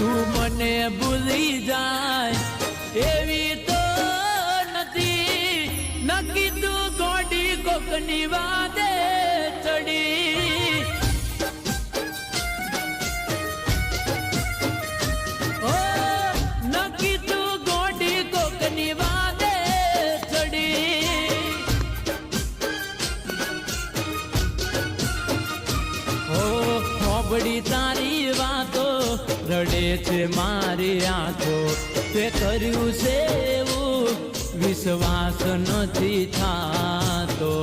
તું મને ભૂલી જાય એવી તો નથી, નક્કી તું ગોડી કોકની વાદે ચડી. ઓ નક્કી તું ગોડી કોકની વાદે ચડી. ઓ હોબડી તારી વાતો રડે છે મારી આંખો, તે કર્યું છે એવું વિશ્વાસ નથી થાતો.